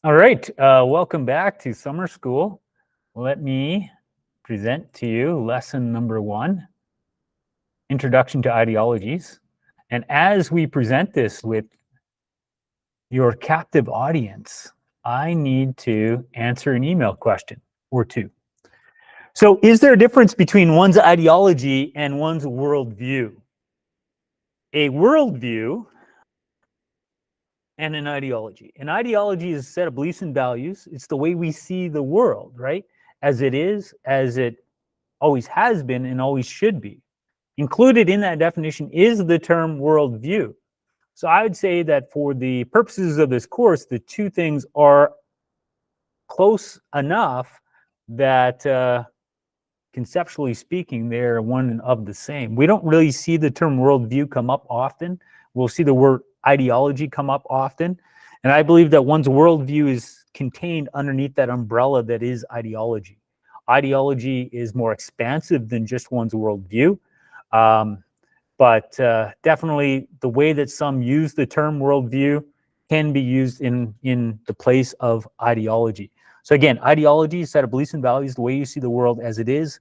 All right, welcome back to summer school. Let me present to you lesson number 1, Introduction to Ideologies. And as we present this with your captive audience, I need to answer an email question or two. So, is there a difference between one's ideology and one's worldview? A worldview and an ideology. An ideology is a set of beliefs and values. It's the way we see the world, right? As it is, as it always has been, and always should be. Included in that definition is the term worldview. So I would say that for the purposes of this course, the two things are close enough that conceptually speaking, they're one and of the same. We don't really see the term worldview come up often. We'll see the word ideology come up often. And I believe that one's worldview is contained underneath that umbrella that is ideology. Ideology is more expansive than just one's worldview. But definitely the way that some use the term worldview can be used in the place of ideology. So again, ideology is a set of beliefs and values, the way you see the world as it is,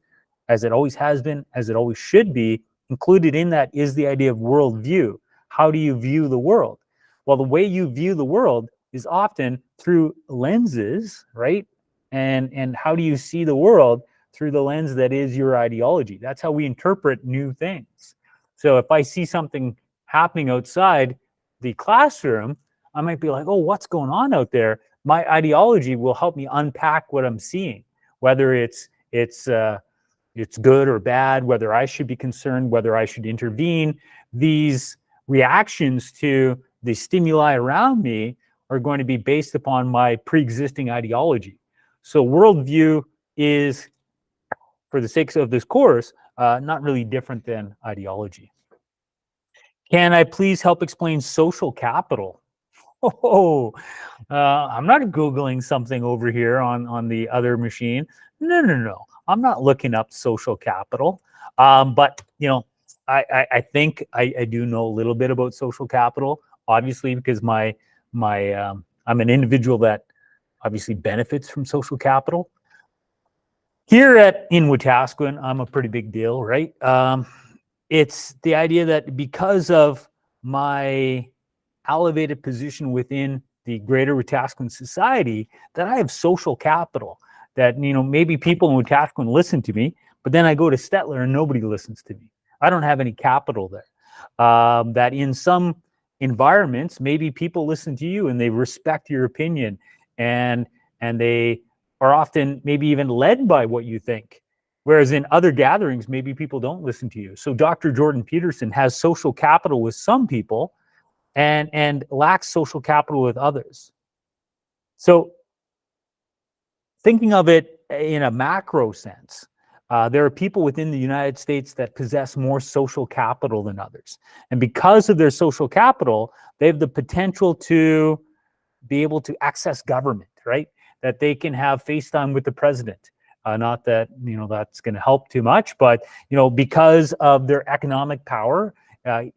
as it always has been, as it always should be. Included in that is the idea of worldview. How do you view the world? Well, the way you view the world is often through lenses, right? And how do you see the world? Through the lens that is your ideology. That's how we interpret new things. So if I see something happening outside the classroom, I might be like, oh, what's going on out there? My ideology will help me unpack what I'm seeing, whether it's good or bad, whether I should be concerned, whether I should intervene. These reactions to the stimuli around me are going to be based upon my pre-existing ideology. So worldview is, for the sake of this course, not really different than ideology. Can I please help explain social capital? Oh, I'm not Googling something over here on the other machine. No. I'm not looking up social capital. But, you know, I think I do know a little bit about social capital, obviously, because I'm an individual that obviously benefits from social capital. Here in Wetaskiwin, I'm a pretty big deal, right? It's the idea that because of my elevated position within the greater Wetaskiwin society, that I have social capital, that, you know, maybe people in Wetaskiwin listen to me, but then I go to Stettler and nobody listens to me. I don't have any capital there. That in some environments, maybe people listen to you and they respect your opinion, and they are often maybe even led by what you think. Whereas in other gatherings, maybe people don't listen to you. So Dr. Jordan Peterson has social capital with some people and lacks social capital with others. So thinking of it in a macro sense, there are people within the United States that possess more social capital than others. And because of their social capital, they have the potential to be able to access government, right? That they can have FaceTime with the president. Not that, you know, that's going to help too much, but, you know, because of their economic power,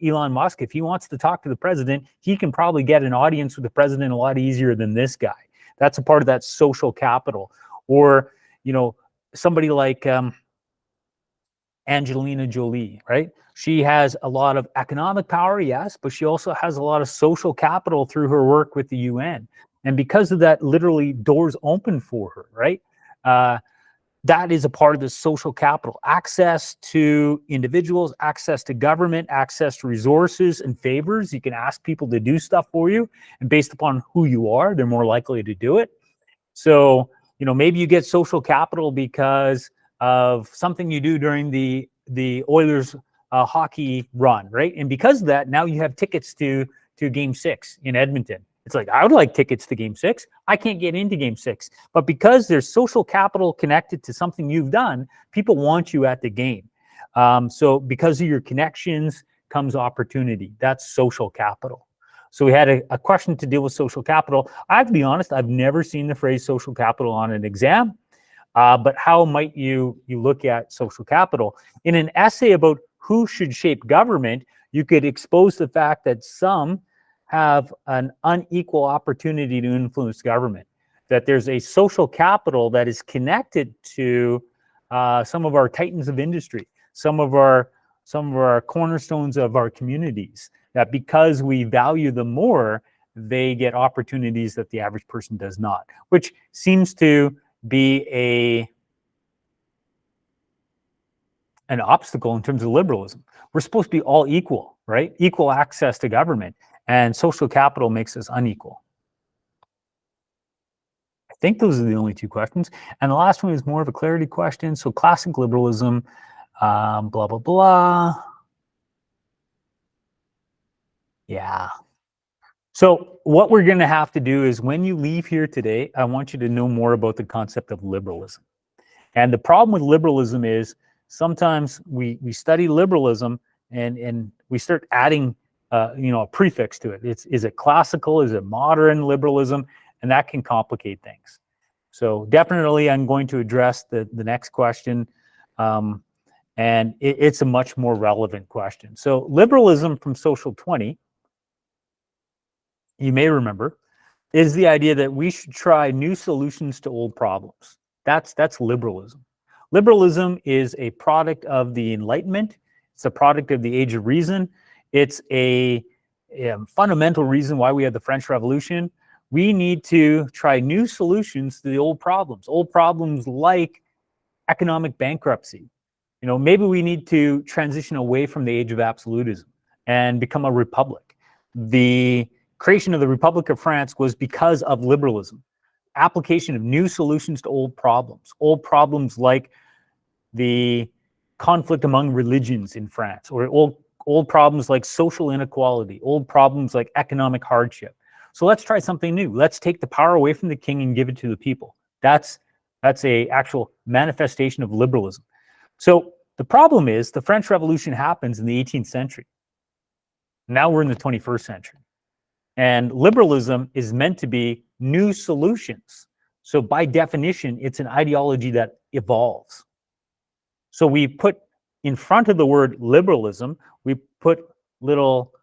Elon Musk, if he wants to talk to the president, he can probably get an audience with the president a lot easier than this guy. That's a part of that social capital. Or, you know, somebody like Angelina Jolie, right? She has a lot of economic power, yes, but she also has a lot of social capital through her work with the UN. And because of that, literally doors open for her, right? That is a part of the social capital. Access to individuals, access to government, access to resources and favors. You can ask people to do stuff for you, and based upon who you are, they're more likely to do it. So, you know, maybe you get social capital because of something you do during the Oilers hockey run, right? And because of that, now you have tickets to Game 6 in Edmonton. It's like, I would like tickets to Game 6. I can't get into Game 6. But because there's social capital connected to something you've done, people want you at the game. So because of your connections comes opportunity. That's social capital. So we had a question to deal with social capital. I have to be honest, I've never seen the phrase social capital on an exam. But how might you look at social capital? In an essay about who should shape government, you could expose the fact that some have an unequal opportunity to influence government, that there's a social capital that is connected to some of our titans of industry, some of our cornerstones of our communities, that because we value them more, they get opportunities that the average person does not, which seems to be an obstacle in terms of liberalism. We're supposed to be all equal, right? Equal access to government, and social capital makes us unequal. I think those are the only two questions. And the last one is more of a clarity question. So classic liberalism, blah, blah, blah. Yeah. So what we're going to have to do is, when you leave here today, I want you to know more about the concept of liberalism. And the problem with liberalism is sometimes we study liberalism and we start adding a prefix to it. Is it classical? Is it modern liberalism? And that can complicate things. So definitely I'm going to address the next question. And it's a much more relevant question. So liberalism from Social 20, you may remember, is the idea that we should try new solutions to old problems. That's liberalism. Liberalism is a product of the Enlightenment. It's a product of the Age of Reason. It's a fundamental reason why we had the French Revolution. We need to try new solutions to the old problems like economic bankruptcy. Maybe we need to transition away from the age of absolutism and become a republic. The creation of the Republic of France was because of liberalism. Application of new solutions to old problems like the conflict among religions in France, or old problems like social inequality, old problems like economic hardship. So let's try something new. Let's take the power away from the king and give it to the people. That's a actual manifestation of liberalism. So the problem is the French Revolution happens in the 18th century. Now we're in the 21st century. And liberalism is meant to be new solutions. So by definition, it's an ideology that evolves. So we put in front of the word liberalism, we put little,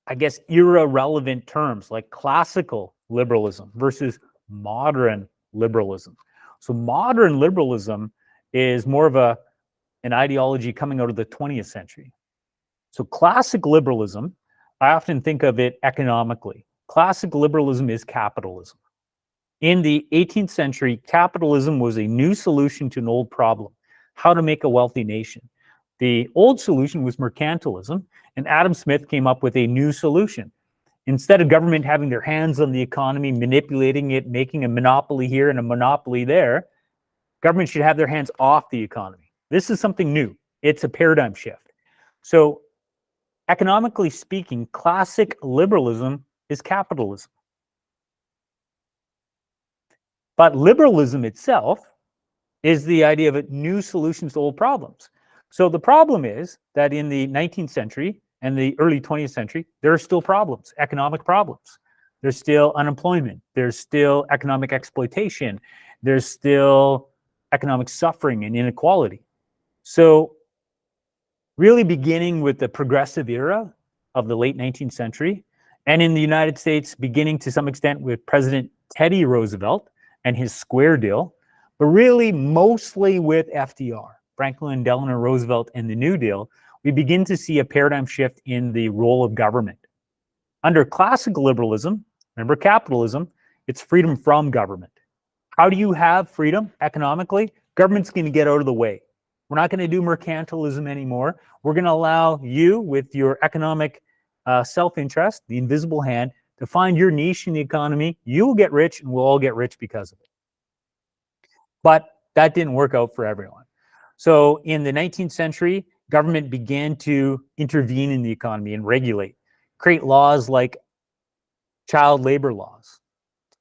I guess, era-relevant terms like classical liberalism versus modern liberalism. So modern liberalism is more of an ideology coming out of the 20th century. So classic liberalism, I often think of it economically. Classic liberalism is capitalism. In the 18th century, capitalism was a new solution to an old problem: how to make a wealthy nation. The old solution was mercantilism, and Adam Smith came up with a new solution. Instead of government having their hands on the economy, manipulating it, making a monopoly here and a monopoly there, government should have their hands off the economy. This is something new. It's a paradigm shift. So economically speaking, classic liberalism is capitalism. But liberalism itself is the idea of new solutions to old problems. So the problem is that in the 19th century and the early 20th century, there are still problems, economic problems. There's still unemployment. There's still economic exploitation. There's still economic suffering and inequality. So really beginning with the progressive era of the late 19th century, and in the United States, beginning to some extent with President Teddy Roosevelt and his Square Deal, but really mostly with FDR, Franklin Delano Roosevelt, and the New Deal, we begin to see a paradigm shift in the role of government. Under classical liberalism, remember capitalism, it's freedom from government. How do you have freedom economically? Government's going to get out of the way. We're not going to do mercantilism anymore. We're going to allow you, with your economic self-interest, the invisible hand, to find your niche in the economy. You'll get rich, and we'll all get rich because of it. But that didn't work out for everyone. So in the 19th century, government began to intervene in the economy and regulate, create laws like child labor laws,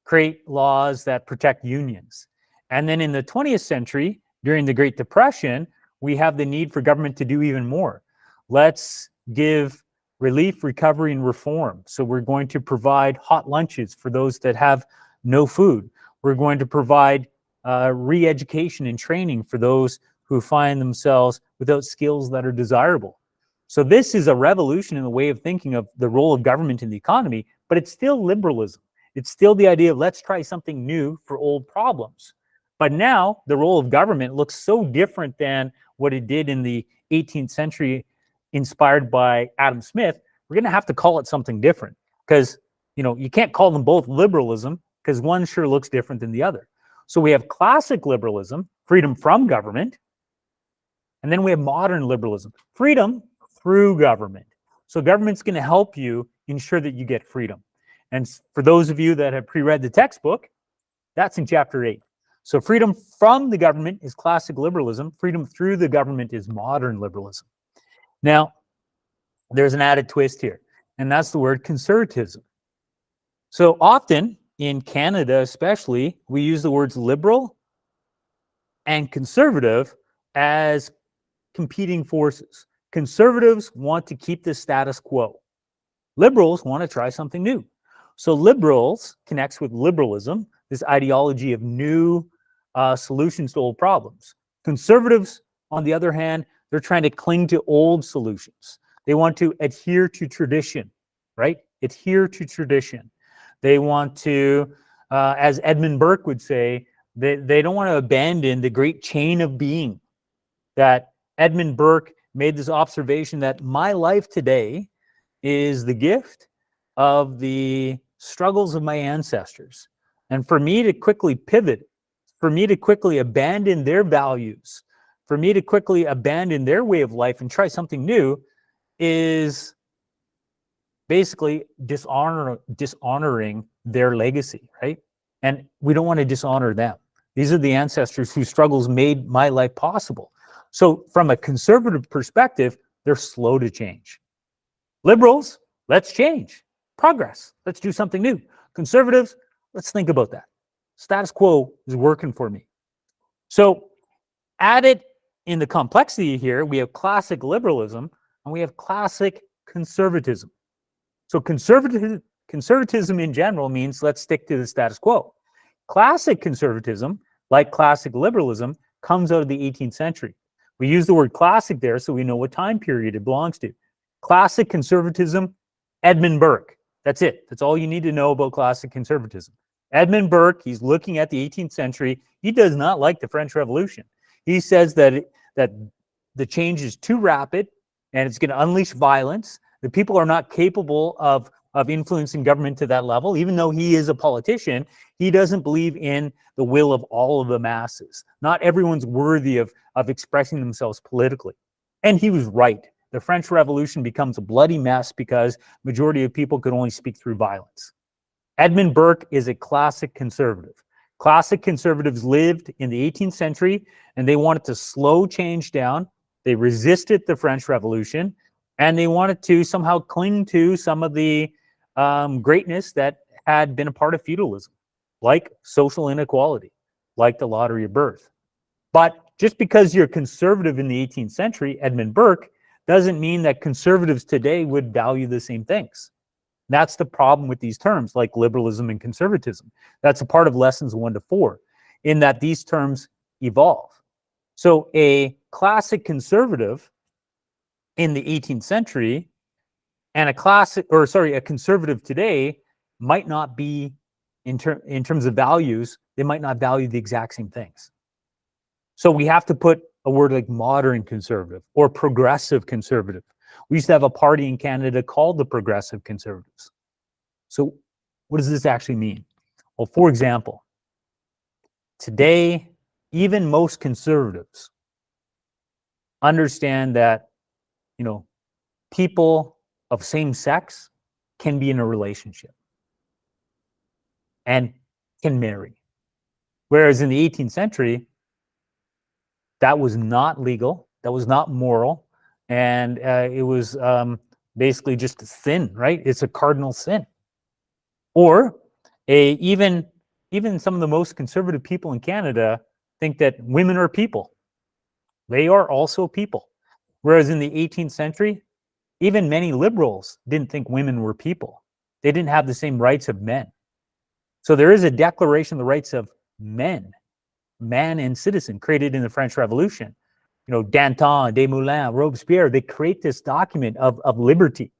create laws that protect unions. And then in the 20th century, during the Great Depression, we have the need for government to do even more. Let's give relief, recovery, and reform. So we're going to provide hot lunches for those that have no food. We're going to provide re-education and training for those who find themselves without skills that are desirable. So this is a revolution in the way of thinking of the role of government in the economy, but it's still liberalism. It's still the idea of let's try something new for old problems. But now the role of government looks so different than what it did in the 18th century, inspired by Adam Smith. We're going to have to call it something different because, you can't call them both liberalism because one sure looks different than the other. So we have classic liberalism, freedom from government, and then we have modern liberalism, freedom through government. So government's going to help you ensure that you get freedom. And for those of you that have pre-read the textbook, that's in chapter 8. So freedom from the government is classic liberalism. Freedom through the government is modern liberalism. Now, there's an added twist here, and that's the word conservatism. So often, in Canada especially, we use the words liberal and conservative as competing forces. Conservatives want to keep the status quo. Liberals want to try something new. So liberals connects with liberalism, this ideology of new solutions to old problems. Conservatives, on the other hand, they're trying to cling to old solutions. They want to adhere to tradition, right? Adhere to tradition. They want to, as Edmund Burke would say, they don't want to abandon the great chain of being. That Edmund Burke made this observation that my life today is the gift of the struggles of my ancestors. And for me to quickly pivot, for me to quickly abandon their values, for me to quickly abandon their way of life and try something new is basically dishonoring their legacy, right? And we don't want to dishonor them. These are the ancestors whose struggles made my life possible. So from a conservative perspective, they're slow to change. Liberals, let's change. Progress, let's do something new. Conservatives, let's think about that. Status quo is working for me. So added in the complexity here, we have classic liberalism and we have classic conservatism. So conservatism in general means let's stick to the status quo. Classic conservatism, like classic liberalism, comes out of the 18th century. We use the word classic there so we know what time period it belongs to. Classic conservatism, Edmund Burke. That's it. That's all you need to know about classic conservatism. Edmund Burke, he's looking at the 18th century. He does not like the French Revolution. He says that the change is too rapid and it's going to unleash violence. The people are not capable of influencing government to that level. Even though he is a politician, he doesn't believe in the will of all of the masses. Not everyone's worthy of expressing themselves politically. And he was right. The French Revolution becomes a bloody mess because majority of people could only speak through violence. Edmund Burke is a classic conservative. Classic conservatives lived in the 18th century and they wanted to slow change down. They resisted the French Revolution and they wanted to somehow cling to some of the greatness that had been a part of feudalism, like social inequality, like the lottery of birth. But just because you're conservative in the 18th century, Edmund Burke, doesn't mean that conservatives today would value the same things. That's the problem with these terms like liberalism and conservatism. That's a part of lessons 1 to 4, in that these terms evolve. So a classic conservative in the 18th century and a conservative today might not be, in terms of values, they might not value the exact same things. So we have to put a word like modern conservative or progressive conservative. We used to have a party in Canada called the Progressive Conservatives. So what does this actually mean? Well, for example, today, even most conservatives understand that, people of same sex can be in a relationship and can marry. Whereas in the 18th century, that was not legal, that was not moral, and it was basically just a sin, right? It's a cardinal sin. Or even some of the most conservative people in Canada think that women are people. They are also people. Whereas in the 18th century, even many liberals didn't think women were people. They didn't have the same rights of men. So there is a Declaration of the Rights of Men, man and citizen, created in the French Revolution. Danton, Desmoulins, Robespierre, they create this document of liberty,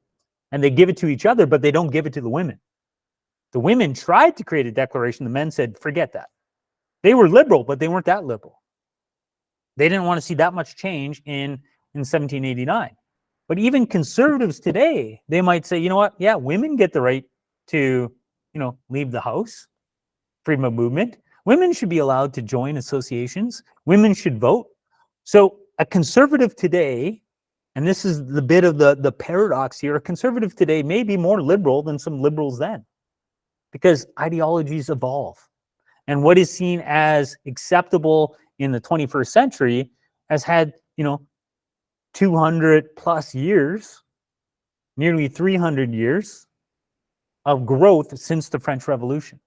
and they give it to each other, but they don't give it to the women. The women tried to create a declaration. The men said, forget that. They were liberal, but they weren't that liberal. They didn't want to see that much change in 1789. But even conservatives today, they might say, you know what? Yeah, women get the right to, leave the house, freedom of movement. Women should be allowed to join associations. Women should vote. So a conservative today, and this is the bit of the paradox here, a conservative today may be more liberal than some liberals then, because ideologies evolve. And what is seen as acceptable in the 21st century has had, 200 plus years, nearly 300 years of growth since the French Revolution.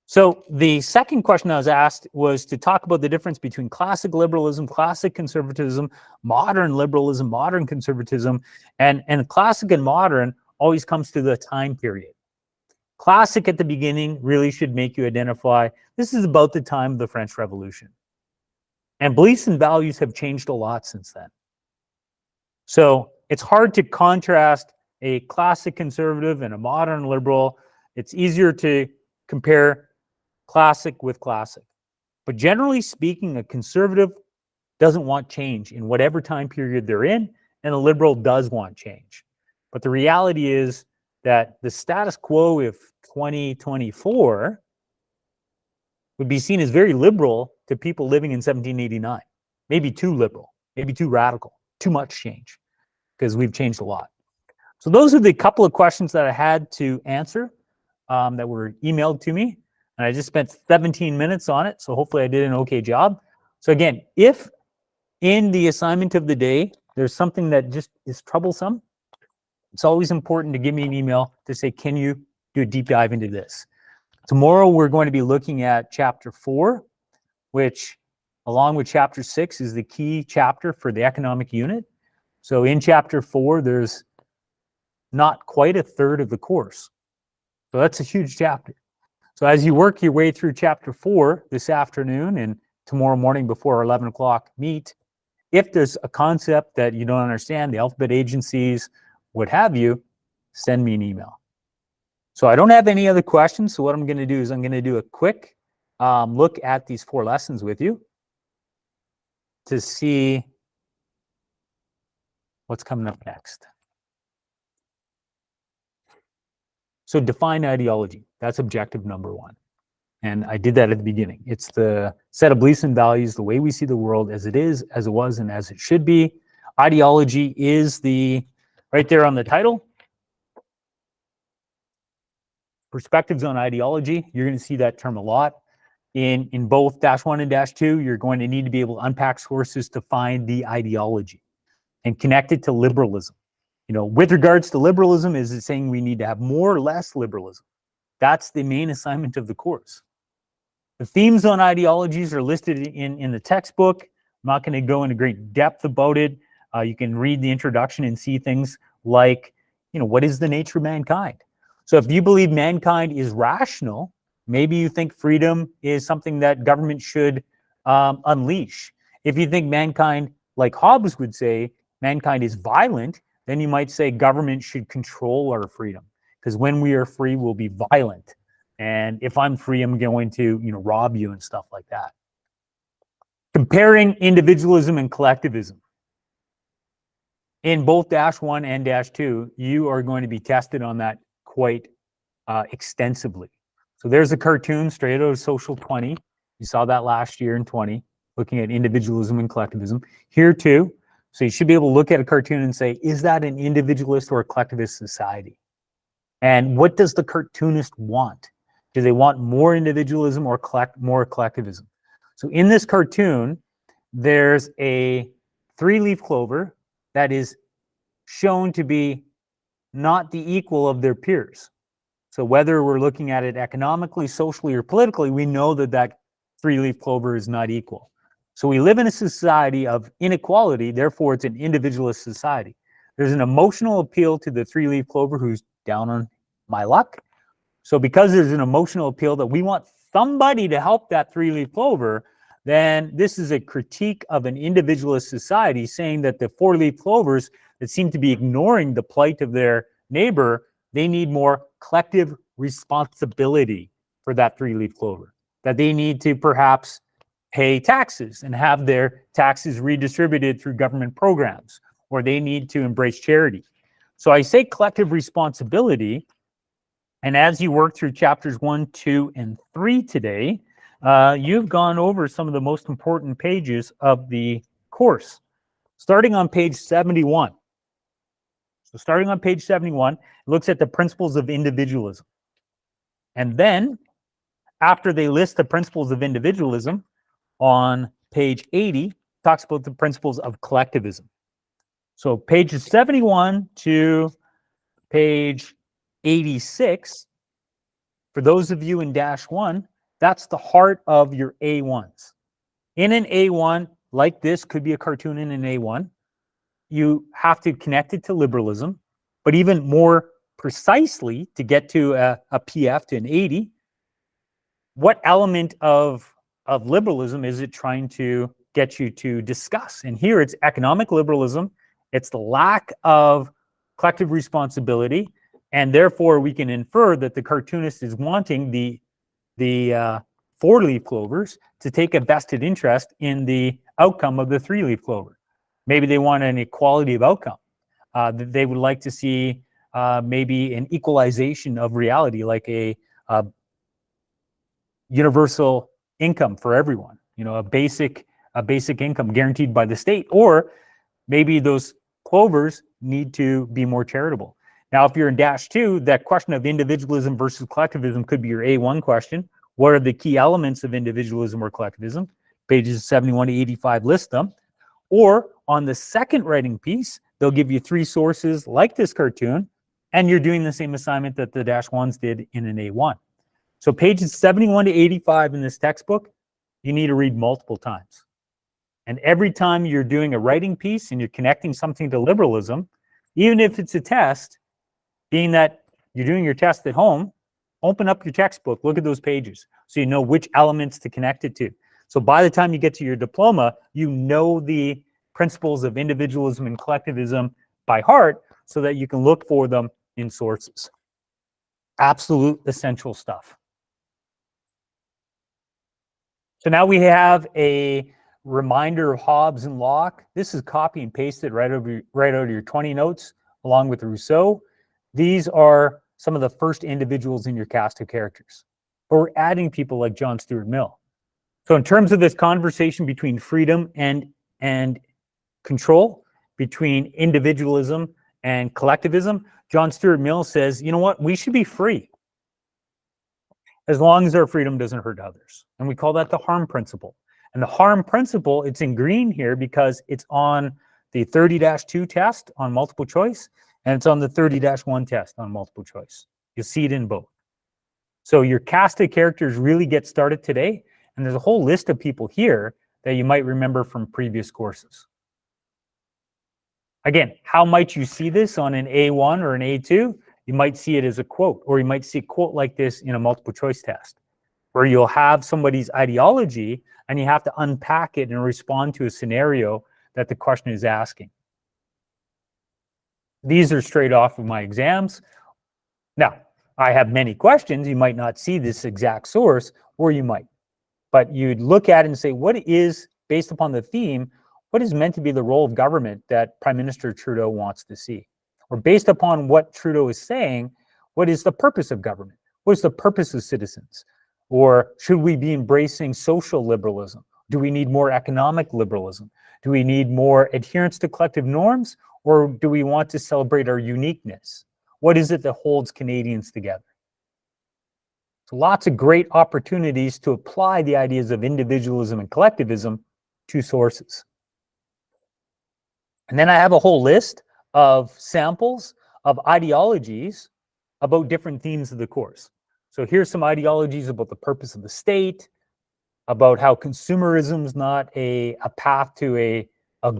So the second question I was asked was to talk about the difference between classic liberalism, classic conservatism, modern liberalism, modern conservatism, and classic and modern always comes to the time period. Classic at the beginning really should make you identify, this is about the time of the French Revolution. And beliefs and values have changed a lot since then. So it's hard to contrast a classic conservative and a modern liberal. It's easier to compare classic with classic. But generally speaking, a conservative doesn't want change in whatever time period they're in, and a liberal does want change. But the reality is that the status quo of 2024 would be seen as very liberal to people living in 1789. Maybe too liberal, maybe too radical, too much change, because we've changed a lot. So those are the couple of questions that I had to answer that were emailed to me. And I just spent 17 minutes on it, so hopefully I did an okay job. So again, if in the assignment of the day, there's something that just is troublesome, it's always important to give me an email to say, can you do a deep dive into this? Tomorrow, we're going to be looking at chapter 4, which, along with chapter 6, is the key chapter for the economic unit. So in chapter 4, there's not quite a third of the course. So that's a huge chapter. So as you work your way through chapter 4 this afternoon and tomorrow morning before our 11 o'clock meet, if there's a concept that you don't understand, the alphabet agencies, what have you, send me an email. So I don't have any other questions. So what I'm going to do is I'm going to do a quick look at these 4 lessons with you to see what's coming up next. So define ideology. That's objective number 1. And I did that at the beginning. It's the set of beliefs and values, the way we see the world as it is, as it was, and as it should be. Ideology is right there on the title. Perspectives on ideology. You're going to see that term a lot. In both -1 and -2, you're going to need to be able to unpack sources to find the ideology and connect it to liberalism. With regards to liberalism, is it saying we need to have more or less liberalism? That's the main assignment of the course. The themes on ideologies are listed in the textbook. I'm not going to go into great depth about it. You can read the introduction and see things like, what is the nature of mankind? So if you believe mankind is rational, maybe you think freedom is something that government should unleash. If you think mankind, like Hobbes would say, mankind is violent, then you might say government should control our freedom. Because when we are free, we'll be violent. And if I'm free, I'm going to, rob you and stuff like that. Comparing individualism and collectivism. In both -1 and -2, you are going to be tested on that quite extensively. So there's a cartoon straight out of Social 20. You saw that last year in 20, looking at individualism and collectivism. Here too. So you should be able to look at a cartoon and say, is that an individualist or a collectivist society? And what does the cartoonist want? Do they want more individualism or more collectivism? So in this cartoon, there's a 3-leaf clover that is shown to be not the equal of their peers. So whether we're looking at it economically, socially, or politically, we know that that 3-leaf clover is not equal. So we live in a society of inequality, therefore it's an individualist society. There's an emotional appeal to the 3-leaf clover who's down on my luck. So because there's an emotional appeal that we want somebody to help that 3-leaf clover, then this is a critique of an individualist society, saying that the four-leaf clovers that seem to be ignoring the plight of their neighbor, they need more collective responsibility for that three-leaf clover, that they need to perhaps pay taxes and have their taxes redistributed through government programs, or they need to embrace charity. So I say collective responsibility, and as you work through chapters 1, 2, and 3 today, you've gone over some of the most important pages of the course, starting on page 71. So starting on page 71, it looks at the principles of individualism. And then, after they list the principles of individualism, on page 80, talks about the principles of collectivism. So pages 71 to page 86, for those of you in -1, that's the heart of your A1s. In an A1, like this, could be a cartoon in an A1, you have to connect it to liberalism, but even more precisely, to get to a PF to an 80, what element of liberalism is it trying to get you to discuss? And here it's economic liberalism, it's the lack of collective responsibility, and therefore we can infer that the cartoonist is wanting the four-leaf clovers to take a vested interest in the outcome of the three-leaf clover. Maybe they want an equality of outcome. They would like to see maybe an equalization of reality, like a universal income for everyone, a basic income guaranteed by the state, or maybe those clovers need to be more charitable. Now, if you're in -2, that question of individualism versus collectivism could be your A1 question. What are the key elements of individualism or collectivism? Pages 71 to 85 list them. Or on the second writing piece, they'll give you 3 sources like this cartoon, and you're doing the same assignment that the -1s did in an A1. So pages 71 to 85 in this textbook, you need to read multiple times. And every time you're doing a writing piece and you're connecting something to liberalism, even if it's a test, being that you're doing your test at home, open up your textbook, look at those pages, so you know which elements to connect it to. So by the time you get to your diploma, you know the principles of individualism and collectivism by heart, so that you can look for them in sources. Absolute essential stuff. So now we have a reminder of Hobbes and Locke. This is copy and pasted right out of your 20 notes, along with Rousseau. These are some of the first individuals in your cast of characters. But we're adding people like John Stuart Mill. So in terms of this conversation between freedom and control, between individualism and collectivism, John Stuart Mill says, you know what, we should be free, as long as our freedom doesn't hurt others. And we call that the harm principle. And the harm principle, it's in green here because it's on the 30-2 test on multiple choice, and it's on the 30-1 test on multiple choice. You'll see it in both. So your cast of characters really gets started today, and there's a whole list of people here that you might remember from previous courses. Again, how might you see this on an A1 or an A2? You might see it as a quote, or you might see a quote like this in a multiple choice test, where you'll have somebody's ideology and you have to unpack it and respond to a scenario that the question is asking. These are straight off of my exams. Now, I have many questions. You might not see this exact source, or you might. But you'd look at it and say, what is, based upon the theme, what is meant to be the role of government that Prime Minister Trudeau wants to see? Or based upon what Trudeau is saying, what is the purpose of government? What is the purpose of citizens? Or should we be embracing social liberalism? Do we need more economic liberalism? Do we need more adherence to collective norms? Or do we want to celebrate our uniqueness? What is it that holds Canadians together? So lots of great opportunities to apply the ideas of individualism and collectivism to sources. And then I have a whole list of samples of ideologies about different themes of the course. So here's some ideologies about the purpose of the state, about how consumerism is not a path to a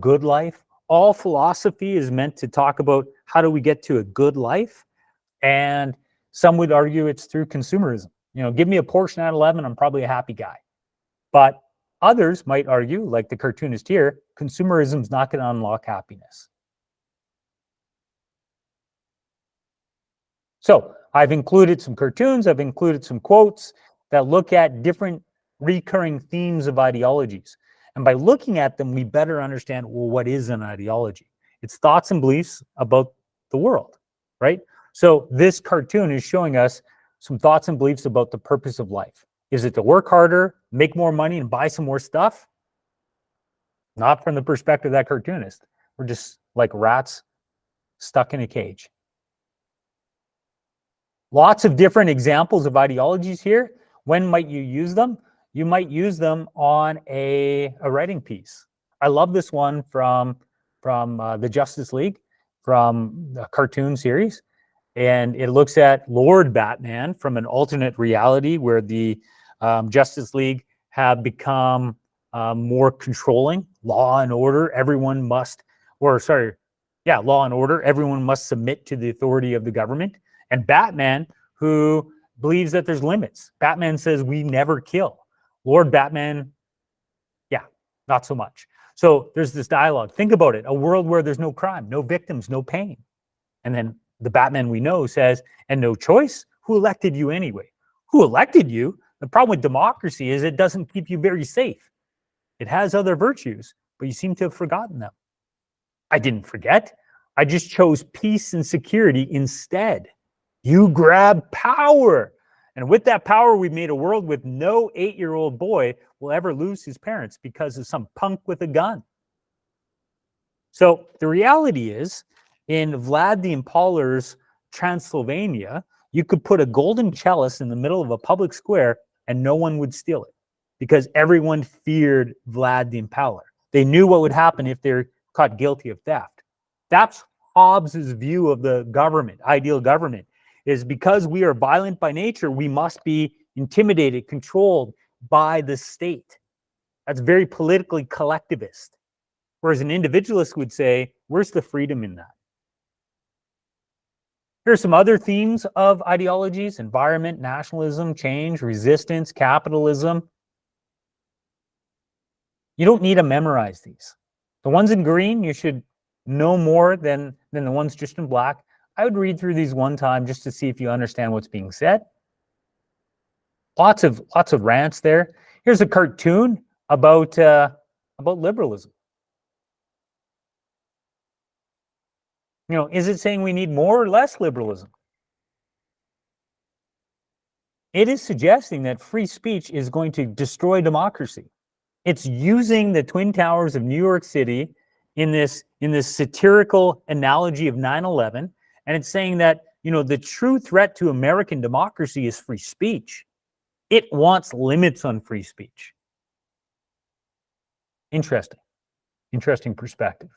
good life. All philosophy is meant to talk about how do we get to a good life, and some would argue it's through consumerism. Give me a Porsche 911, I'm probably a happy guy. But Others might argue, like the cartoonist here, consumerism is not going to unlock happiness. So I've included some cartoons, I've included some quotes that look at different recurring themes of ideologies. And by looking at them, we better understand, well, what is an ideology? It's thoughts and beliefs about the world, right? So this cartoon is showing us some thoughts and beliefs about the purpose of life. Is it to work harder, make more money, and buy some more stuff? Not from the perspective of that cartoonist. We're just like rats stuck in a cage. Lots of different examples of ideologies here. When might you use them? You might use them on a writing piece. I love this one from the Justice League, from the cartoon series. And it looks at Lord Batman from an alternate reality where the Justice League have become more controlling. Law and order, everyone must, law and order, everyone must submit to the authority of the government. And Batman, who believes that there's limits. Batman says we never kill. Lord Batman, not so much. So there's this dialogue. Think about it, a world where there's no crime, no victims, no pain. And then the Batman we know says, and no choice? Who elected you anyway? Who elected you? The problem with democracy is it doesn't keep you very safe. It has other virtues, but you seem to have forgotten them. I didn't forget. I just chose peace and security instead. You grab power. And with that power, we've made a world with no 8-year-old boy will ever lose his parents because of some punk with a gun. So the reality is, in Vlad the Impaler's Transylvania, you could put a golden chalice in the middle of a public square and no one would steal it because everyone feared Vlad the Impaler. They knew what would happen if they're caught guilty of theft. That's Hobbes's view of the government, ideal government, is because we are violent by nature, we must be intimidated, controlled by the state. That's very politically collectivist. Whereas an individualist would say, where's the freedom in that? Here are some other themes of ideologies: environment, nationalism, change, resistance, capitalism. You don't need to memorize these. The ones in green, you should know more than the ones just in black. I would read through these one time just to see if you understand what's being said. Lots of rants there. Here's a cartoon about liberalism. You know, is it saying we need more or less liberalism? It is suggesting that free speech is going to destroy democracy. It's using the Twin Towers of New York City in this satirical analogy of 9/11, and it's saying that, you know, the true threat to American democracy is free speech. It wants limits on free speech. Interesting perspective.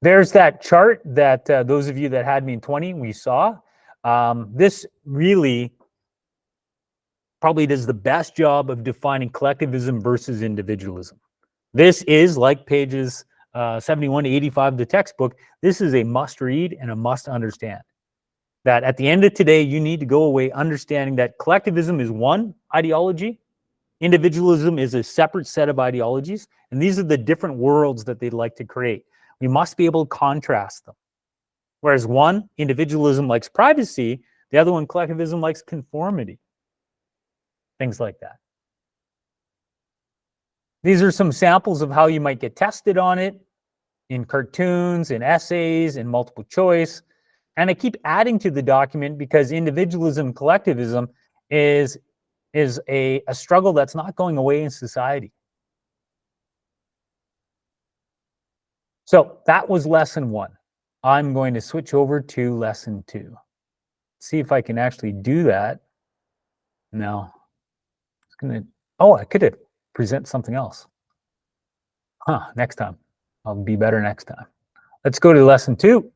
There's that chart that those of you that had me in 20, we saw. This really probably does the best job of defining collectivism versus individualism. This is, like pages 71 to 85 of the textbook, this is a must read and a must understand. That at the end of today, you need to go away understanding that collectivism is one ideology, individualism is a separate set of ideologies, and these are the different worlds that they'd like to create. We must be able to contrast them. Whereas one, individualism likes privacy, the other one, collectivism, likes conformity. Things like that. These are some samples of how you might get tested on it in cartoons, in essays, in multiple choice. And I keep adding to the document because individualism, collectivism is a struggle that's not going away in society. So that was lesson 1. I'm going to switch over to lesson 2. See if I can actually do that. No. I could present something else. Next time. I'll be better next time. Let's go to lesson 2.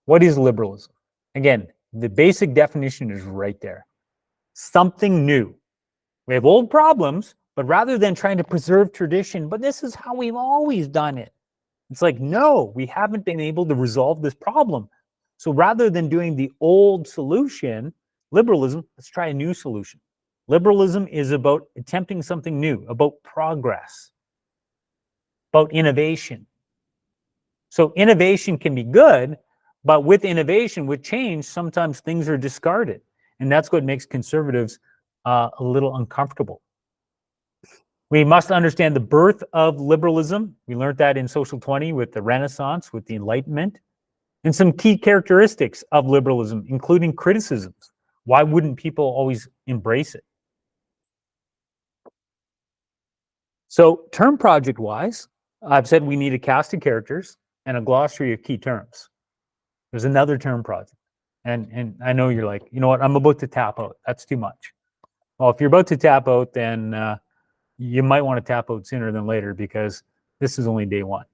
What is liberalism? Again, the basic definition is right there. Something new. We have old problems, but rather than trying to preserve tradition, but this is how we've always done it. It's like, no, we haven't been able to resolve this problem. So rather than doing the old solution, liberalism, let's try a new solution. Liberalism is about attempting something new, about progress, about innovation. So innovation can be good, but with innovation, with change, sometimes things are discarded. And that's what makes conservatives a little uncomfortable. We must understand the birth of liberalism. We learned that in Social 20 with the Renaissance, with the Enlightenment, and some key characteristics of liberalism, including criticisms. Why wouldn't people always embrace it? So term project-wise, I've said we need a cast of characters and a glossary of key terms. There's another term project. And I know you're like, you know what, I'm about to tap out. That's too much. Well, if you're about to tap out, then you might want to tap out sooner than later because this is only day one.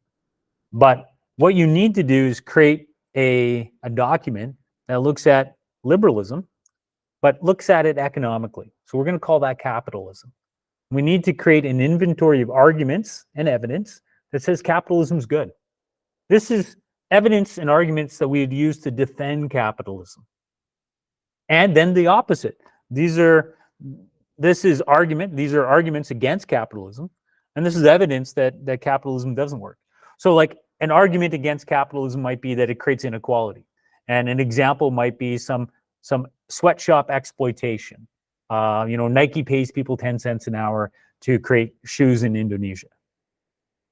But what you need to do is create a document that looks at liberalism, but looks at it economically. So we're going to call that capitalism. We need to create an inventory of arguments and evidence that says capitalism is good. This is evidence and arguments that we would use to defend capitalism. And then the opposite. These are arguments against capitalism, and this is evidence that capitalism doesn't work. So like an argument against capitalism might be that it creates inequality. And an example might be some sweatshop exploitation. Nike pays people 10 cents an hour to create shoes in Indonesia.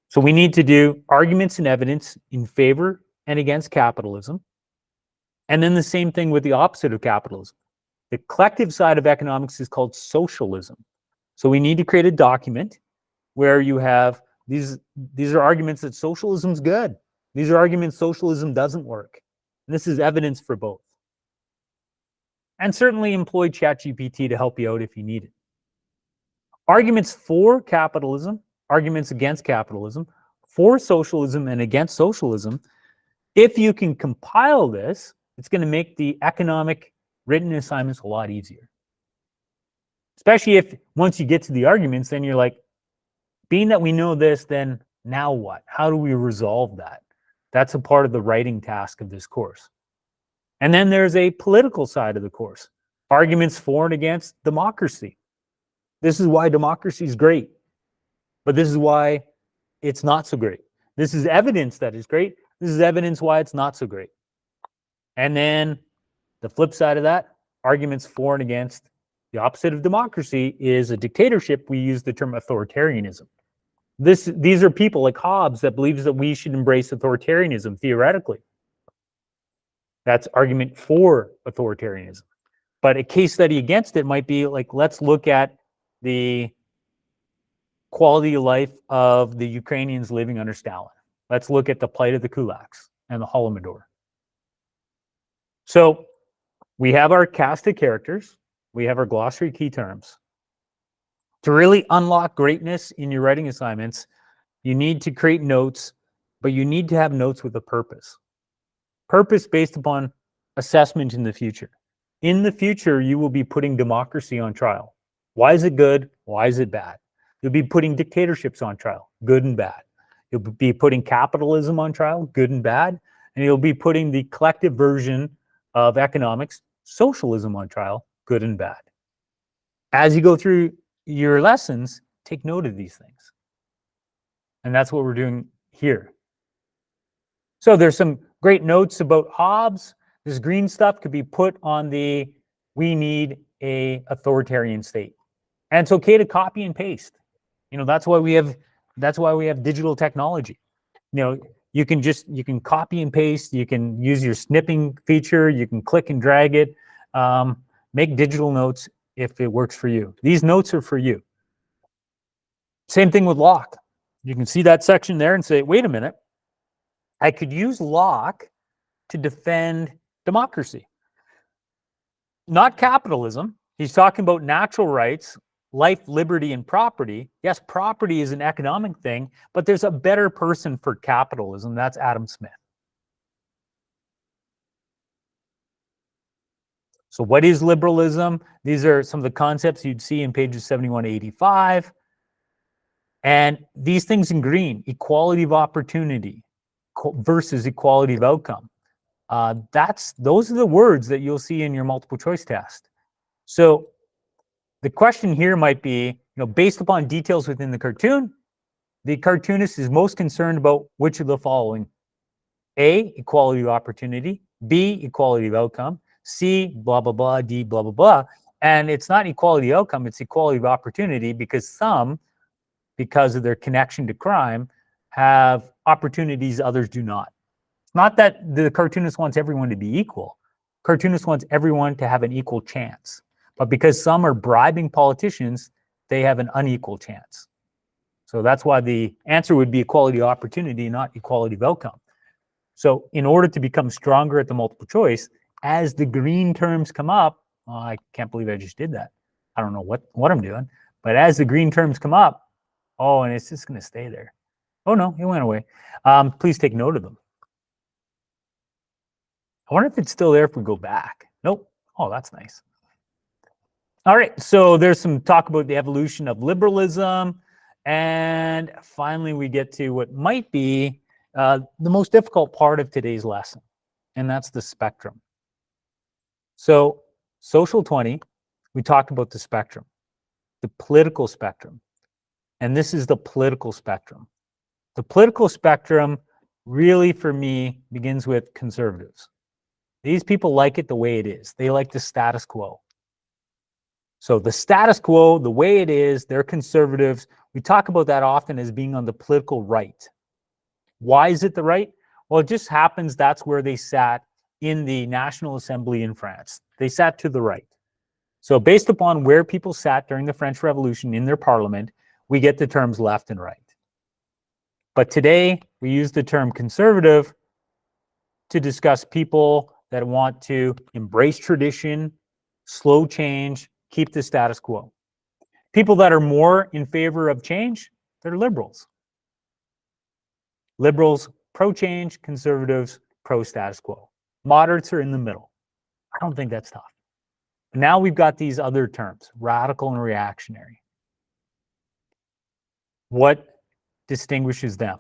So we need to do arguments and evidence in favor and against capitalism. And then the same thing with the opposite of capitalism. The collective side of economics is called socialism. So we need to create a document where you have these are arguments that socialism is good. These are arguments socialism doesn't work. And this is evidence for both. And certainly employ ChatGPT to help you out if you need it. Arguments for capitalism, arguments against capitalism, for socialism and against socialism. If you can compile this, it's going to make the economic written assignments a lot easier. Especially if once you get to the arguments, then you're like, being that we know this, then now what? How do we resolve that? That's a part of the writing task of this course. And then there's a political side of the course. Arguments for and against democracy. This is why democracy is great, but this is why it's not so great. This is evidence that is great. This is evidence why it's not so great. And then the flip side of that, arguments for and against. The opposite of democracy is a dictatorship. We use the term authoritarianism. These are people like Hobbes that believes that we should embrace authoritarianism theoretically. That's argument for authoritarianism. But a case study against it might be like, let's look at the quality of life of the Ukrainians living under Stalin. Let's look at the plight of the kulaks and the Holodomor. So we have our cast of characters. We have our glossary key terms. To really unlock greatness in your writing assignments, you need to create notes, but you need to have notes with a purpose. Purpose based upon assessment in the future. In the future, you will be putting democracy on trial. Why is it good? Why is it bad? You'll be putting dictatorships on trial, good and bad. You'll be putting capitalism on trial, good and bad. And you'll be putting the collective version of economics, socialism, on trial, good and bad. As you go through your lessons, take note of these things. And that's what we're doing here. So there's some great notes about Hobbes. This green stuff could be put on the we need a authoritarian state. And it's okay to copy and paste. That's why we have digital technology. You can copy and paste, you can use your snipping feature, you can click and drag it, make digital notes if it works for you. These notes are for you. Same thing with Locke. You can see that section there and say, wait a minute, I could use Locke to defend democracy. Not capitalism. He's talking about natural rights, life, liberty, and property. Yes, property is an economic thing, but there's a better person for capitalism. That's Adam Smith. So what is liberalism? These are some of the concepts you'd see in pages 71 to 85. And these things in green, equality of opportunity versus equality of outcome. Those are the words that you'll see in your multiple choice test. So The question here might be, based upon details within the cartoon, the cartoonist is most concerned about which of the following: A, equality of opportunity; B, equality of outcome; C, blah, blah, blah; D, blah, blah, blah. And it's not equality of outcome, it's equality of opportunity, because some, because of their connection to crime, have opportunities others do not. It's not that the cartoonist wants everyone to be equal. Cartoonist wants everyone to have an equal chance. But because some are bribing politicians, they have an unequal chance. So that's why the answer would be equality of opportunity, not equality of outcome. So in order to become stronger at the multiple choice, as the green terms come up, I can't believe I just did that. I don't know what I'm doing. But as the green terms come up, and it's just going to stay there. Oh, no, it went away. Please take note of them. I wonder if it's still there if we go back. Nope. Oh, that's nice. All right, so there's some talk about the evolution of liberalism. And finally, we get to what might be the most difficult part of today's lesson, and that's the spectrum. So Social 20, we talked about the spectrum, the political spectrum. And this is the political spectrum. The political spectrum really, for me, begins with conservatives. These people like it the way it is. They like the status quo. So the status quo, the way it is, they're conservatives. We talk about that often as being on the political right. Why is it the right? Well, it just happens that's where they sat in the National Assembly in France. They sat to the right. So based upon where people sat during the French Revolution in their parliament, we get the terms left and right. But today, we use the term conservative to discuss people that want to embrace tradition, slow change, keep the status quo. People that are more in favor of change, they're liberals. Liberals, pro-change; conservatives, pro-status quo. Moderates are in the middle. I don't think that's tough. Now we've got these other terms, radical and reactionary. What distinguishes them?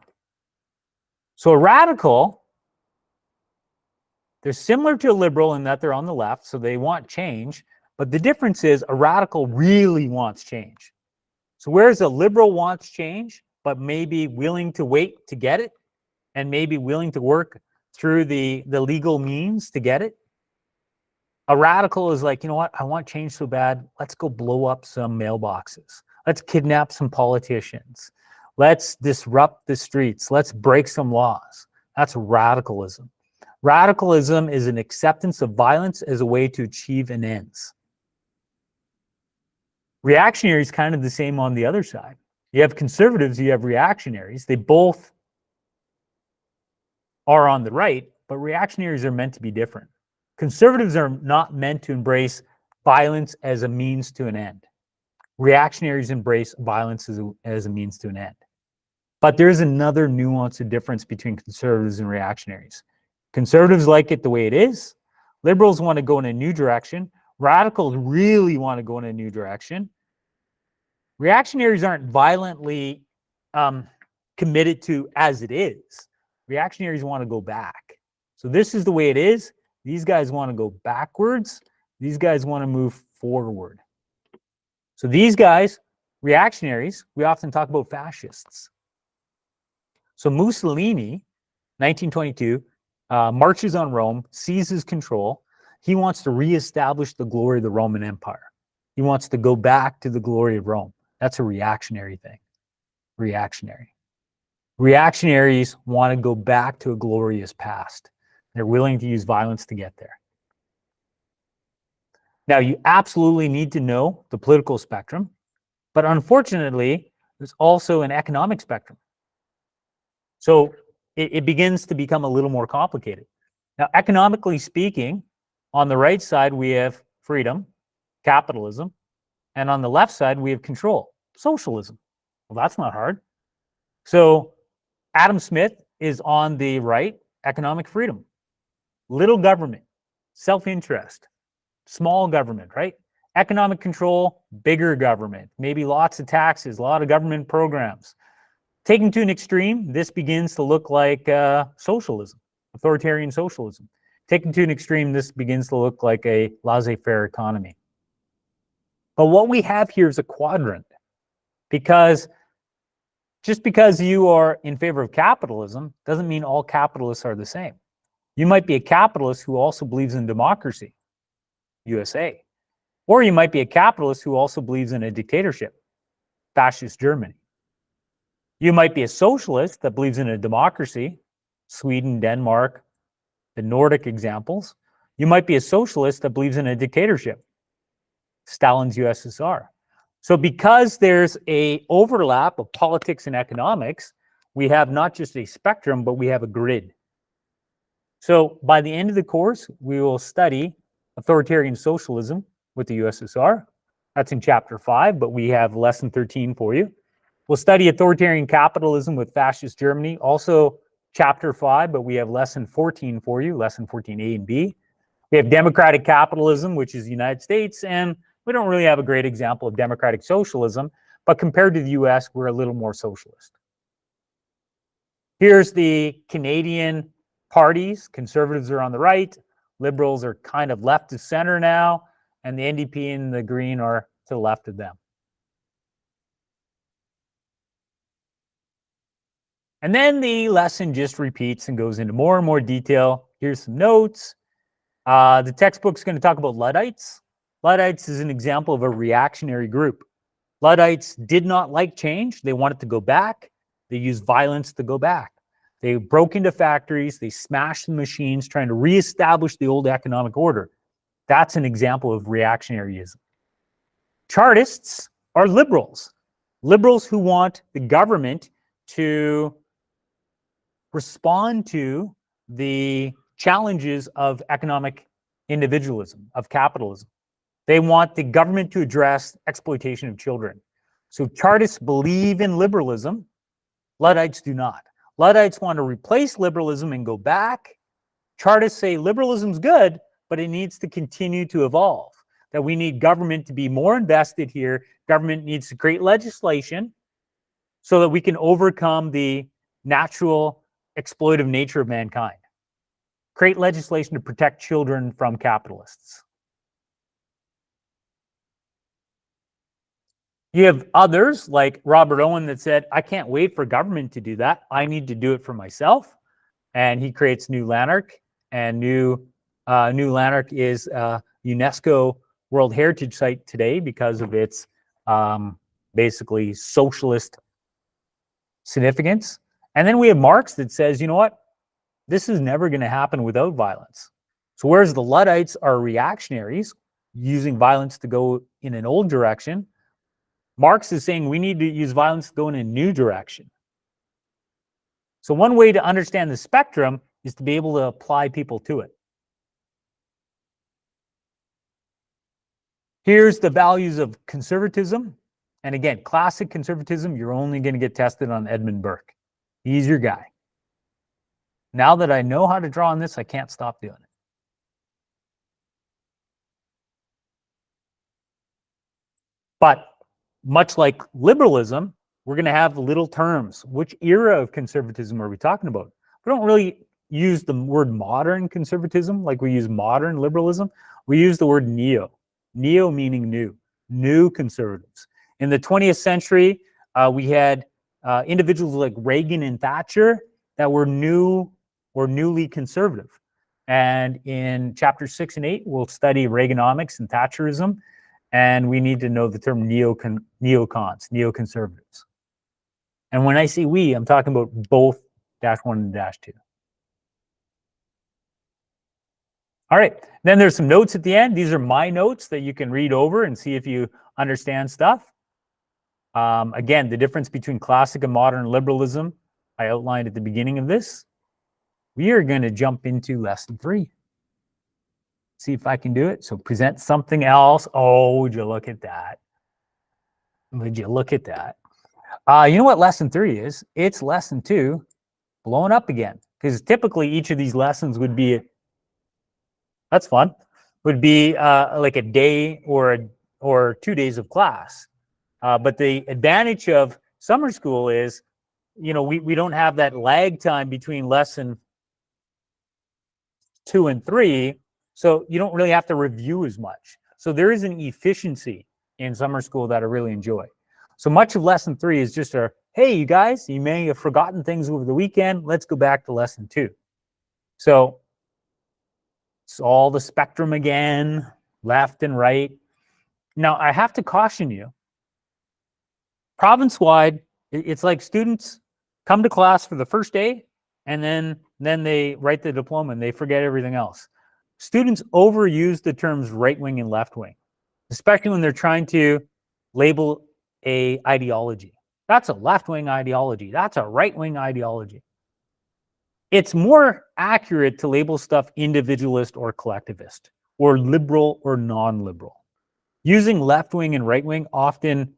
So a radical, they're similar to a liberal in that they're on the left, so they want change, but the difference is a radical really wants change. So whereas a liberal wants change, but maybe willing to wait to get it, and maybe willing to work through the legal means to get it, a radical is like, you know what, I want change so bad, let's go blow up some mailboxes. Let's kidnap some politicians. Let's disrupt the streets. Let's break some laws. That's radicalism. Radicalism is an acceptance of violence as a way to achieve an ends. Reactionary is kind of the same on the other side. You have conservatives, you have reactionaries. They both are on the right, but reactionaries are meant to be different. Conservatives are not meant to embrace violence as a means to an end. Reactionaries embrace violence as a means to an end. But there's another nuance of difference between conservatives and reactionaries. Conservatives like it the way it is. Liberals want to go in a new direction. Radicals really want to go in a new direction. Reactionaries aren't violently committed to as it is. Reactionaries want to go back. So this is the way it is. These guys want to go backwards. These guys want to move forward. So these guys, reactionaries, we often talk about fascists. So Mussolini, 1922, marches on Rome, seizes control. He wants to reestablish the glory of the Roman Empire. He wants to go back to the glory of Rome. That's a reactionary thing. Reactionary. Reactionaries want to go back to a glorious past. They're willing to use violence to get there. Now, you absolutely need to know the political spectrum, but unfortunately, there's also an economic spectrum. So it begins to become a little more complicated. Now, economically speaking, on the right side, we have freedom, capitalism, and on the left side, we have control, socialism. Well, that's not hard. So Adam Smith is on the right, economic freedom, little government, self-interest, small government, right? Economic control, bigger government, maybe lots of taxes, a lot of government programs. Taken to an extreme, this begins to look like socialism, authoritarian socialism. Taken to an extreme, this begins to look like a laissez-faire economy. But what we have here is a quadrant, because just because you are in favor of capitalism doesn't mean all capitalists are the same. You might be a capitalist who also believes in democracy, USA. Or you might be a capitalist who also believes in a dictatorship, fascist Germany. You might be a socialist that believes in a democracy, Sweden, Denmark, the Nordic examples. You might be a socialist that believes in a dictatorship, Stalin's USSR. So because there's an overlap of politics and economics, we have not just a spectrum, but we have a grid. So by the end of the course, we will study authoritarian socialism with the USSR. That's in chapter 5, but we have lesson 13 for you. We'll study authoritarian capitalism with fascist Germany, also chapter 5, but we have lesson 14 for you, lesson 14A and B. We have democratic capitalism, which is the United States, and we don't really have a great example of democratic socialism, but compared to the US, we're a little more socialist. Here's the Canadian parties. Conservatives are on the right, Liberals are kind of left to center now, and the NDP and the Green are to the left of them. And then the lesson just repeats and goes into more and more detail. Here's some notes. The textbook's going to talk about Luddites. Luddites is an example of a reactionary group. Luddites did not like change. They wanted to go back. They used violence to go back. They broke into factories. They smashed the machines, trying to reestablish the old economic order. That's an example of reactionaryism. Chartists are liberals. Liberals who want the government to respond to the challenges of economic individualism, of capitalism. They want the government to address exploitation of children. So Chartists believe in liberalism. Luddites do not. Luddites want to replace liberalism and go back. Chartists say liberalism's good, but it needs to continue to evolve. That we need government to be more invested here. Government needs to create legislation so that we can overcome the natural exploitive nature of mankind. Create legislation to protect children from capitalists. You have others like Robert Owen that said, I can't wait for government to do that. I need to do it for myself. And he creates New Lanark. And New Lanark is a UNESCO World Heritage Site today because of its basically socialist significance. And then we have Marx that says, you know what? This is never going to happen without violence. So whereas the Luddites are reactionaries, using violence to go in an old direction, Marx is saying we need to use violence to go in a new direction. So one way to understand the spectrum is to be able to apply people to it. Here's the values of conservatism. And again, classic conservatism, you're only going to get tested on Edmund Burke. He's your guy. Now that I know how to draw on this, I can't stop doing it. But much like liberalism, we're going to have little terms. Which era of conservatism are we talking about? We don't really use the word modern conservatism like we use modern liberalism. We use the word neo. Neo meaning new conservatives. In the 20th century, we had individuals like Reagan and Thatcher that were new or newly conservative. And in chapter 6 and 8, we'll study Reaganomics and Thatcherism. And we need to know the term neocons, neoconservatives. And when I say we, I'm talking about both -1 and -2. All right, then there's some notes at the end. These are my notes that you can read over and see if you understand stuff. Again, the difference between classic and modern liberalism, I outlined at the beginning of this. We are going to jump into lesson 3. See if I can do it. So present something else. Oh, would you look at that? Would you look at that? You know what lesson 3 is? It's lesson 2, blowing up again. Because typically each of these lessons would be, that's fun, would be like a day or 2 days of class. But the advantage of summer school is, you know, we don't have that lag time between lesson 2 and 3. So you don't really have to review as much. So there is an efficiency in summer school that I really enjoy. So much of lesson 3 is just a, hey, you guys, you may have forgotten things over the weekend. Let's go back to lesson 2. So it's all the spectrum again, left and right. Now, I have to caution you, province-wide, it's like students come to class for the first day, and then they write the diploma and they forget everything else. Students overuse the terms right-wing and left-wing, especially when they're trying to label a ideology. That's a left-wing ideology. That's a right-wing ideology. It's more accurate to label stuff individualist or collectivist, or liberal or non-liberal. Using left-wing and right-wing often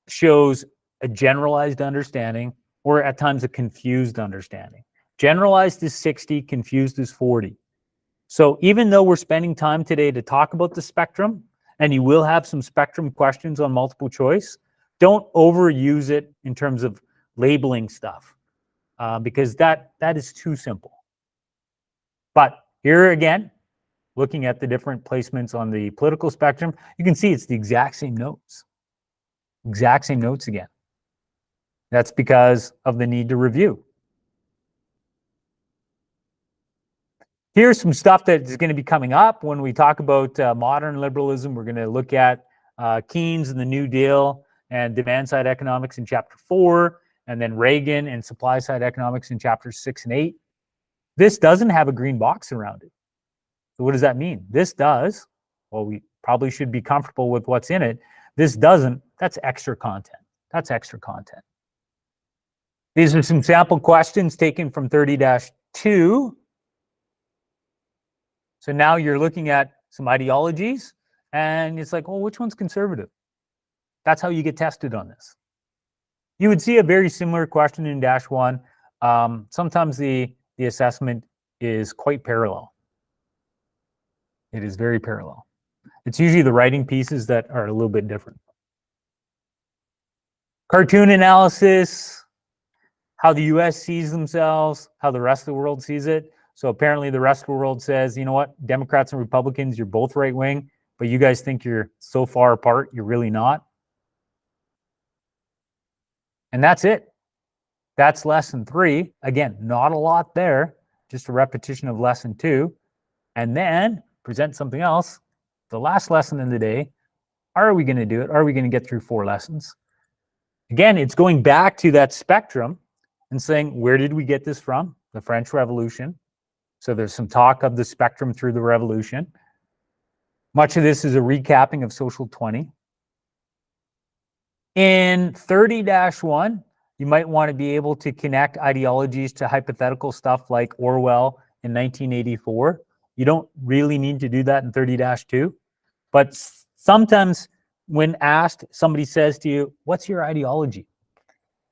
shows a generalized understanding, or at times a confused understanding. Generalized is 60, confused is 40. So even though we're spending time today to talk about the spectrum, and you will have some spectrum questions on multiple choice, don't overuse it in terms of labeling stuff, because that is too simple. But here again, looking at the different placements on the political spectrum, you can see it's the exact same notes. Exact same notes again. That's because of the need to review. Here's some stuff that is going to be coming up when we talk about modern liberalism. We're going to look at Keynes and the New Deal and demand-side economics in Chapter 4, and then Reagan and supply-side economics in Chapters 6 and 8. This doesn't have a green box around it. So what does that mean? This does. Well, we probably should be comfortable with what's in it. This doesn't. That's extra content. That's extra content. These are some sample questions taken from 30-2. So now you're looking at some ideologies, and it's like, well, which one's conservative? That's how you get tested on this. You would see a very similar question in -1. Sometimes the assessment is quite parallel. It is very parallel. It's usually the writing pieces that are a little bit different. Cartoon analysis, how the US sees themselves, how the rest of the world sees it. So apparently the rest of the world says, you know what, Democrats and Republicans, you're both right-wing, but you guys think you're so far apart, you're really not. And that's it. That's lesson 3. Again, not a lot there, just a repetition of lesson 2. And then present something else. The last lesson in the day, are we going to do it? Are we going to get through 4 lessons? Again, it's going back to that spectrum and saying, where did we get this from? The French Revolution. So there's some talk of the spectrum through the revolution. Much of this is a recapping of Social 20. In 30-1, you might want to be able to connect ideologies to hypothetical stuff like Orwell in 1984. You don't really need to do that in 30-2. But sometimes when asked, somebody says to you, what's your ideology?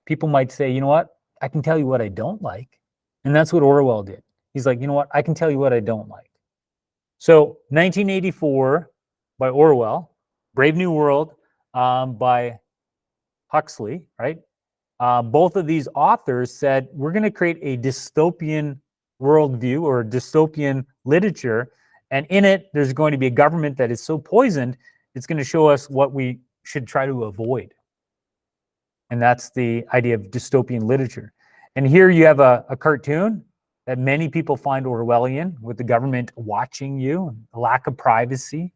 People might say, you know what? I can tell you what I don't like. And that's what Orwell did. He's like, you know what? I can tell you what I don't like. So 1984 by Orwell, Brave New World by Huxley, right? Both of these authors said, we're going to create a dystopian worldview or a dystopian literature. And in it, there's going to be a government that is so poisoned, it's going to show us what we should try to avoid. And that's the idea of dystopian literature. And here you have a cartoon that many people find Orwellian, with the government watching you, a lack of privacy.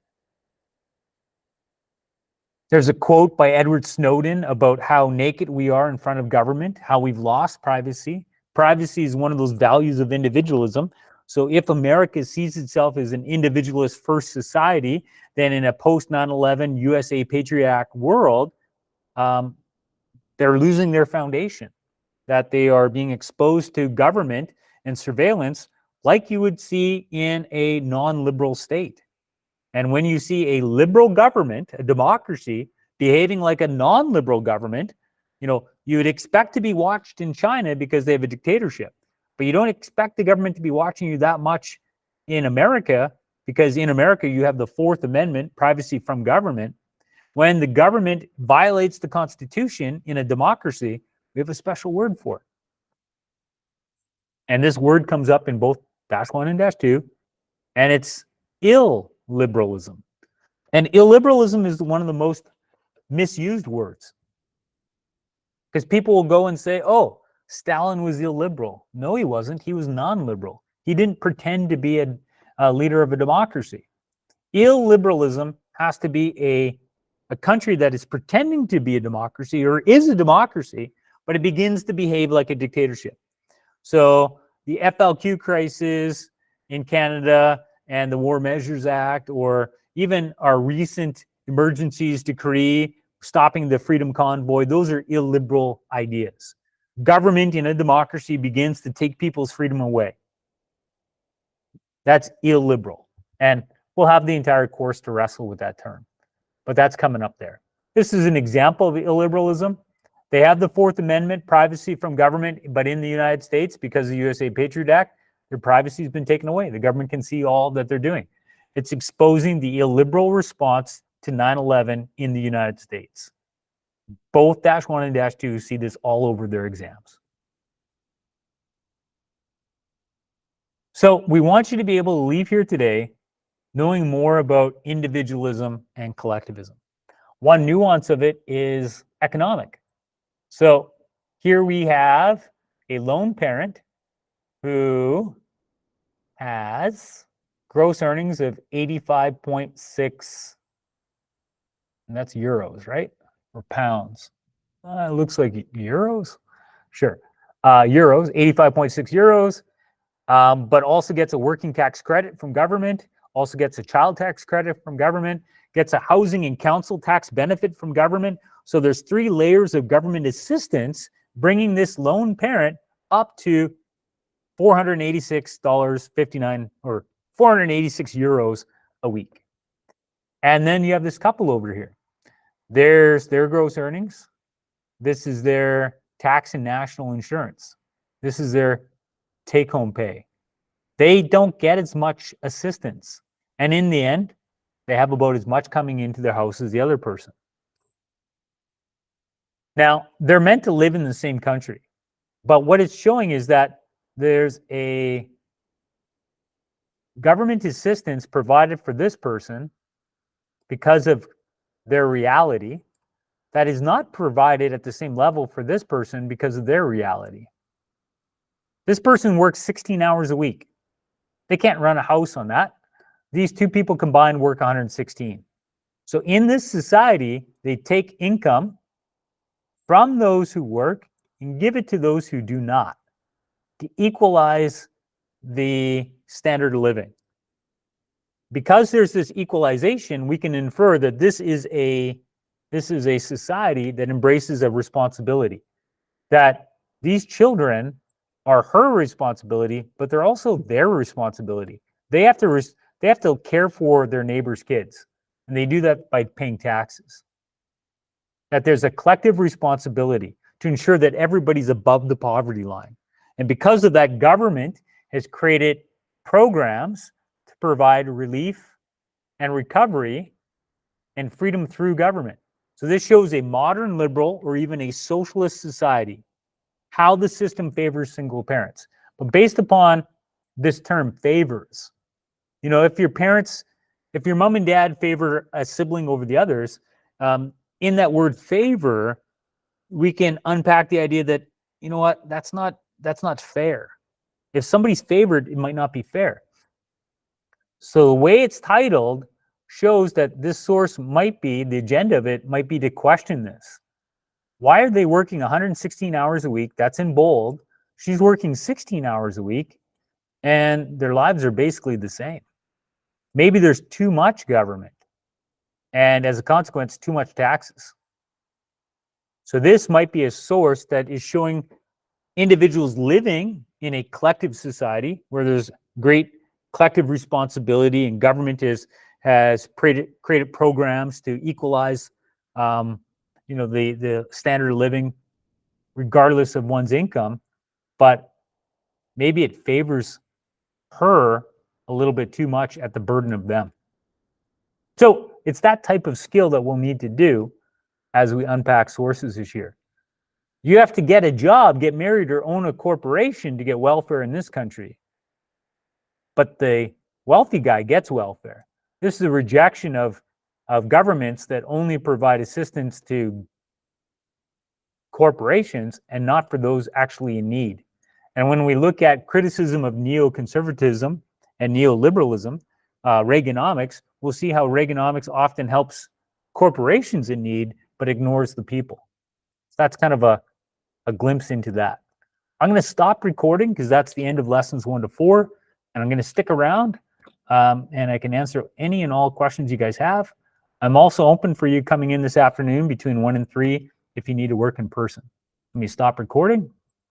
There's a quote by Edward Snowden about how naked we are in front of government, how we've lost privacy. Privacy is one of those values of individualism. So if America sees itself as an individualist first society, then in a post 9/11 USA Patriot world, they're losing their foundation, that they are being exposed to government and surveillance like you would see in a non-liberal state. And when you see a liberal government, a democracy, behaving like a non-liberal government, you would expect to be watched in China because they have a dictatorship. But you don't expect the government to be watching you that much in America, because in America you have the Fourth Amendment, privacy from government. When the government violates the Constitution in a democracy, we have a special word for it. And this word comes up in both -1 and -2, and it's illiberalism. And illiberalism is one of the most misused words, because people will go and say, oh, Stalin was illiberal. No, he wasn't. He was non-liberal. He didn't pretend to be a leader of a democracy. Illiberalism has to be a country that is pretending to be a democracy or is a democracy, but it begins to behave like a dictatorship. So the FLQ crisis in Canada and the War Measures Act, or even our recent emergencies decree stopping the Freedom Convoy, those are illiberal ideas. Government in a democracy begins to take people's freedom away. That's illiberal. And we'll have the entire course to wrestle with that term, but that's coming up there. This is an example of illiberalism. They have the Fourth Amendment, privacy from government, but in the United States, because of the USA Patriot Act, their privacy has been taken away. The government can see all that they're doing. It's exposing the illiberal response to 9/11 in the United States. Both -1 and -2 see this all over their exams. So we want you to be able to leave here today knowing more about individualism and collectivism. One nuance of it is economic. So here we have a lone parent who has gross earnings of 85.6, and that's euros, right? Or pounds. It looks like euros. Sure. Euros, 85.6 euros, but also gets a working tax credit from government, also gets a child tax credit from government, gets a housing and council tax benefit from government. So there's 3 layers of government assistance, bringing this lone parent up to $486.59 or 486 euros a week. And then you have this couple over here. There's their gross earnings. This is their tax and national insurance. This is their take-home pay. They don't get as much assistance. And in the end, they have about as much coming into their house as the other person. Now, they're meant to live in the same country. But what it's showing is that there's a government assistance provided for this person because of their reality that is not provided at the same level for this person because of their reality. This person works 16 hours a week. They can't run a house on that. These 2 people combined work 116. So in this society, they take income from those who work and give it to those who do not to equalize the standard of living. Because there's this equalization, we can infer that this is a society that embraces a responsibility, that these children are her responsibility, but they're also their responsibility. They have to care for their neighbors' kids, and they do that by paying taxes. That there's a collective responsibility to ensure that everybody's above the poverty line. And because of that, government has created programs to provide relief and recovery and freedom through government. So this shows a modern liberal or even a socialist society, how the system favors single parents. But based upon this term favors, if your mom and dad favor a sibling over the others, in that word favor, we can unpack the idea that, that's not fair. If somebody's favored, it might not be fair. So the way it's titled shows that this source the agenda of it might be to question this. Why are they working 116 hours a week? That's in bold. She's working 16 hours a week, and their lives are basically the same. Maybe there's too much government, and as a consequence, too much taxes. So this might be a source that is showing individuals living in a collective society where there's great collective responsibility, and government has created programs to equalize the standard of living regardless of one's income, but maybe it favors her a little bit too much at the burden of them. So it's that type of skill that we'll need to do as we unpack sources this year. You have to get a job, get married, or own a corporation to get welfare in this country. But the wealthy guy gets welfare. This is a rejection of of governments that only provide assistance to corporations and not for those actually in need. And when we look at criticism of neoconservatism and neoliberalism, Reaganomics, we'll see how Reaganomics often helps corporations in need, but ignores the people. So that's kind of a glimpse into that. I'm going to stop recording because that's the end of lessons 1 to 4, and I'm going to stick around and I can answer any and all questions you guys have. I'm also open for you coming in this afternoon between 1 and 3 if you need to work in person. Let me stop recording.